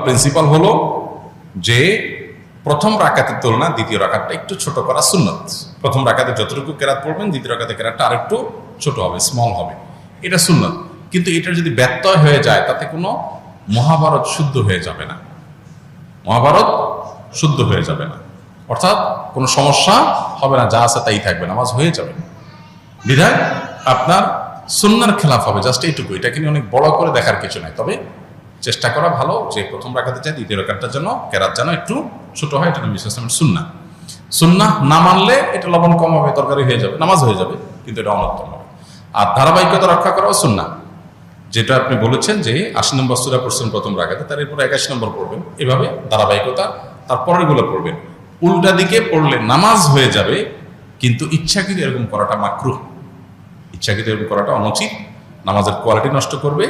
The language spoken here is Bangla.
প্রিন্সিপাল হলো যে প্রথম রাকাতের তুলনা দ্বিতীয় রাকাতটা একটু ছোট করা সুন্নত। প্রথম রাকাতে যতটুকু কেরাত পড়বেন দ্বিতীয় রাকাতে কেরাতটা আরেকটু ছোট হবে, স্মল হবে, এটা সুন্নত। কিন্তু এটা যদি ব্যত্যয় হয়ে যায় তাতে কোনো মহাভারত শুদ্ধ হয়ে যাবে না, মহাভারত শুদ্ধ হয়ে যাবে না, অর্থাৎ কোনো সমস্যা হবে না, যা আছে তাই থাকবে, নামাজ হয়ে যাবে। বিধায় আপনার সুন্নার খেলাফ হবে, জাস্ট এইটুকু। এটাকে নিয়ে অনেক বড় করে দেখার কিছু নাই, তবে চেষ্টা করা ভালো যে প্রথম রাকাতে চাই দ্বিতীয় রাকাতটার জন্য কেরাত যেন একটু ছোট হয়, এটা নবী সাল্লাল্লাহু আলাইহি ওয়াসাল্লামের সুন্নাহ। সুন্নাহ না মানলে এটা লবণ কম হবে, তরকারি হয়ে যাবে, নামাজ হয়ে যাবে, কিন্তু এটা অনুত্তম হবে। আর ধারাবাহিকতা রক্ষা করাও সুন্নাহ, যেটা আপনি বলেছেন যে ৮০ নম্বর সূরা পড়ছেন প্রথম রাকাতে, তার এরপরে ৮১ নম্বর পড়বেন, এভাবে ধারাবাহিকতা, তারপরের গুলো পড়বেন। উল্টা দিকে পড়লে নামাজ হয়ে যাবে, কিন্তু ইচ্ছাকৃত এরকম করাটা মাকরুহ, ইচ্ছাকৃত এরকম করাটা অনুচিত, নামাজের কোয়ালিটি নষ্ট করবে।